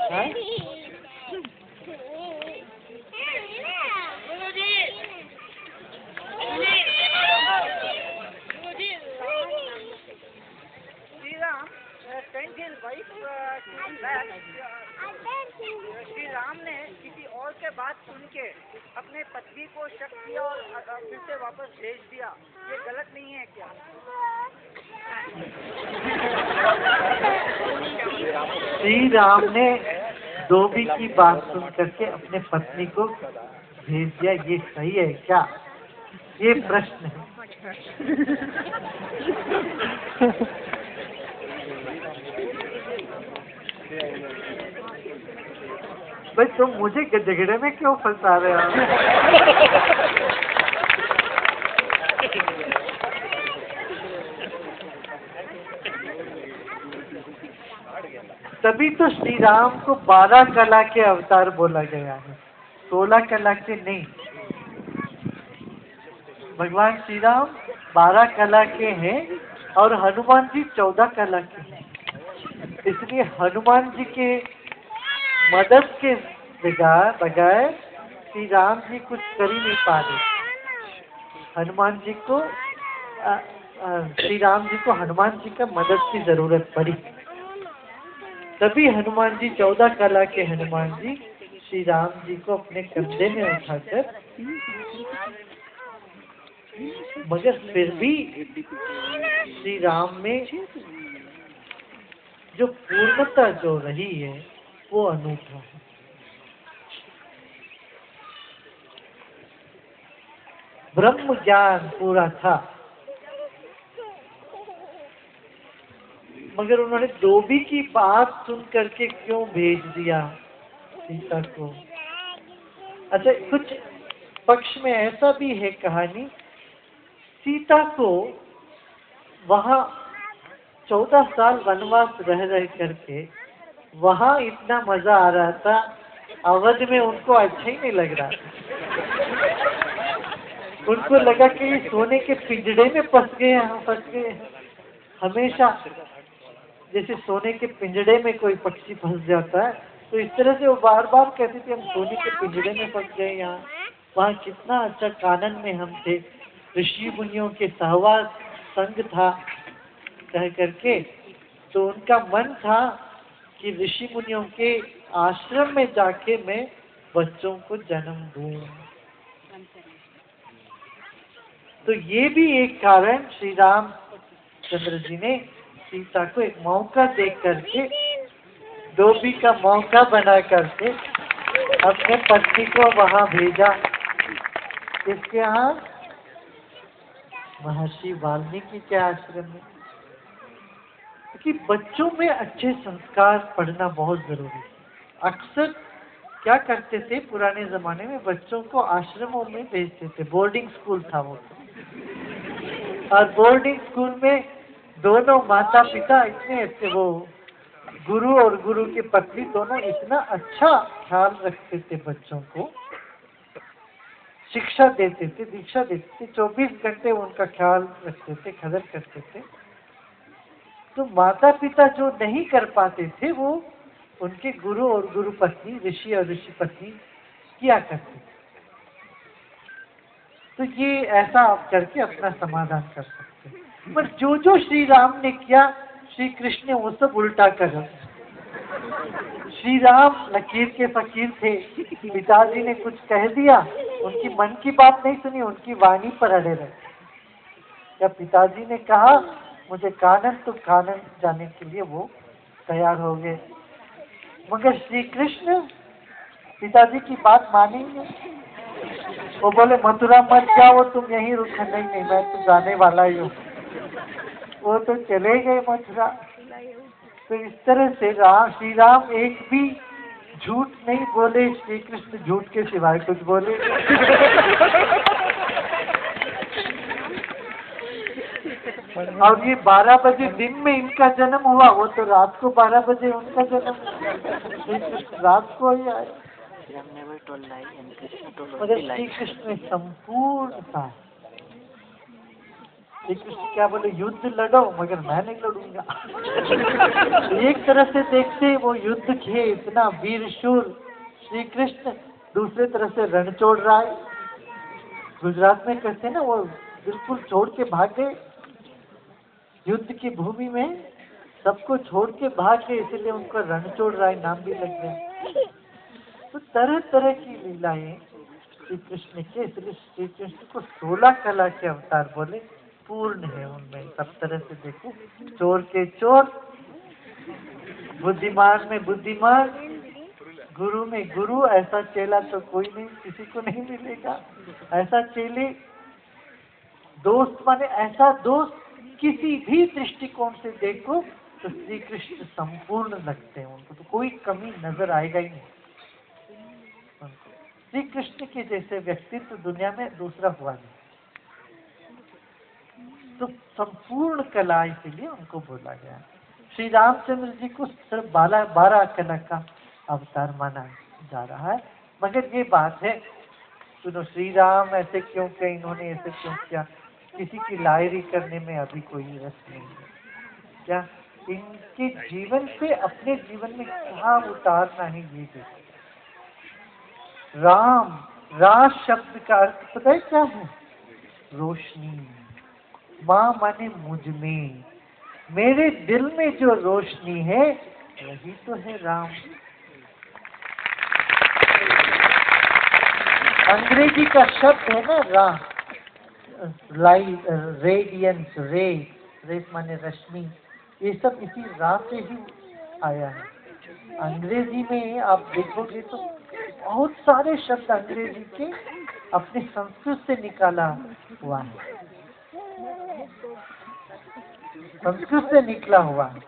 हाँ? श्री राम ने किसी और के बात सुन के अपने पत्नी को शक किया और फिर से वापस भेज दिया, ये गलत नहीं है क्या? श्री राम ने धोबी की बात सुन करके अपने पत्नी को भेज दिया, ये सही है क्या? ये प्रश्न है। भाई तुम मुझे झगड़े में क्यों फंसा रहे हो? तभी तो श्री राम को 12 कला के अवतार बोला गया है, 16 कला के नहीं। भगवान श्री राम 12 कला के हैं और हनुमान जी 14 कला के हैं। इसलिए हनुमान जी के मदद के बगैर श्री राम जी कुछ कर ही नहीं पा रहे। हनुमान जी को श्री राम जी को हनुमान जी का मदद की जरूरत पड़ी, तभी हनुमान जी 14 कला के हनुमान जी श्री राम जी को अपने कंधे में उठाकर, मगर फिर भी श्री राम में जो पूर्णता जो रही है वो अनूठा है। ब्रह्म ज्ञान पूरा था, मगर उन्होंने धोबी की बात सुन करके क्यों भेज दिया सीता को? अच्छा, कुछ पक्ष में ऐसा भी है कहानी, सीता को वहां 14 साल वनवास रह करके वहां इतना मजा आ रहा था, अवध में उनको अच्छा ही नहीं लग रहा। उनको लगा कि ये सोने के पिंजड़े में फंस गए। हमेशा जैसे सोने के पिंजड़े में कोई पक्षी फंस जाता है, तो इस तरह से वो बार बार कहते थे हम सोने के पिंजड़े में फंस गए। यहाँ वहाँ कितना अच्छा कानन में हम थे, ऋषि मुनियों के सहवास संग था कह करके, तो उनका मन था कि ऋषि मुनियों के आश्रम में जाके मैं बच्चों को जन्म दूं। तो ये भी एक कारण श्री राम चंद्र जी ने सीता को एक मौका दे करके, धोबी का मौका बना करके अपने पत्नी को वहां भेजा। किसके यहाँ? महर्षि वाल्मीकि के आश्रम में। क्योंकि बच्चों में अच्छे संस्कार पढ़ना बहुत जरूरी है। अक्सर क्या करते थे पुराने जमाने में, बच्चों को आश्रमों में भेजते थे, बोर्डिंग स्कूल था वो। और बोर्डिंग स्कूल में दोनों माता पिता इतने अच्छे, वो गुरु और गुरु की पत्नी दोनों इतना अच्छा ख्याल रखते थे बच्चों को, शिक्षा देते थे, दीक्षा देते थे, 24 घंटे उनका ख्याल रखते थे, कदर करते थे। तो माता पिता जो नहीं कर पाते थे वो उनके गुरु और गुरु पत्नी, ऋषि और ऋषि पत्नी किया करते थे। तो ये ऐसा आप करके अपना समाधान कर सकते हैं। पर जो श्री राम ने किया, श्री कृष्ण ने वो सब उल्टा कर। श्री राम लकीर के फकीर थे, पिताजी ने कुछ कह दिया, उनकी मन की बात नहीं सुनी, उनकी वाणी पर अड़े रहे। जब पिताजी ने कहा मुझे कानन, तो कानन जाने के लिए वो तैयार हो गए। मगर श्री कृष्ण पिताजी की बात मानेंगे? वो बोले मथुरा मत जाओ, तुम यहीं रुको। नहीं, मैं तो जाने वाला ही हूँ। वो तो चले गए मथुरा। तो इस तरह से श्री राम एक भी झूठ नहीं बोले, श्री कृष्ण झूठ के सिवाय कुछ बोले। और ये 12 बजे दिन में इनका जन्म हुआ, वो तो रात को 12 बजे उनका जन्म, श्री कृष्ण रात को ही आए। मगर श्री कृष्ण में संपूर्ण था। श्री कृष्ण क्या बोले, युद्ध लड़ो मगर मैं नहीं लड़ूंगा। एक तरह से देखते वो युद्ध किए इतना वीर शूर श्री कृष्ण, दूसरे तरह से रण छोड़ रहा है। गुजरात में कहते हैं ना, वो बिल्कुल छोड़ के भाग गए युद्ध की भूमि में, सबको छोड़ के भाग गए, इसलिए उनका रण छोड़ रहा है नाम भी लग गया। तो तरह तरह की लीलाएं श्री कृष्ण के, इसलिए श्री कृष्ण को 16 कला के अवतार बोले, पूर्ण है उनमें सब तरह से। देखो, चोर के चोर, बुद्धिमान में बुद्धिमान, गुरु में गुरु, ऐसा चेला तो कोई नहीं, किसी को नहीं मिलेगा ऐसा चेले। दोस्त माने ऐसा दोस्त, किसी भी दृष्टिकोण से देखो तो श्री कृष्ण संपूर्ण लगते हैं उनको, तो कोई कमी नजर आएगा ही नहीं उनको। श्री कृष्ण के जैसे व्यक्तित्व दुनिया में दूसरा हुआ नहीं, तो संपूर्ण कला, इसीलिए उनको बोला गया। श्री रामचंद्र जी को सिर्फ 12 कला का अवतार माना जा रहा है। मगर ये बात है, सुनो, श्री राम ऐसे क्यों किया, इन्होंने ऐसे क्यों किया, किसी की लायरी करने में अभी कोई रस नहीं है। क्या इनके जीवन से अपने जीवन में क्या उतारना है ये देखो। राम, रा शब्द का अर्थ पता है क्या है? रोशनी। माँ माने मुझ में, मेरे दिल में जो रोशनी है वही तो है राम। अंग्रेजी का शब्द है ना रा, लाइट, रेडियंस, रे माने रश्मि, ये सब इसी रा से ही आया है। अंग्रेजी में आप देखोगे तो बहुत सारे शब्द अंग्रेजी के अपने संस्कृत से निकाला हुआ है, संस्कृत से निकला हुआ है।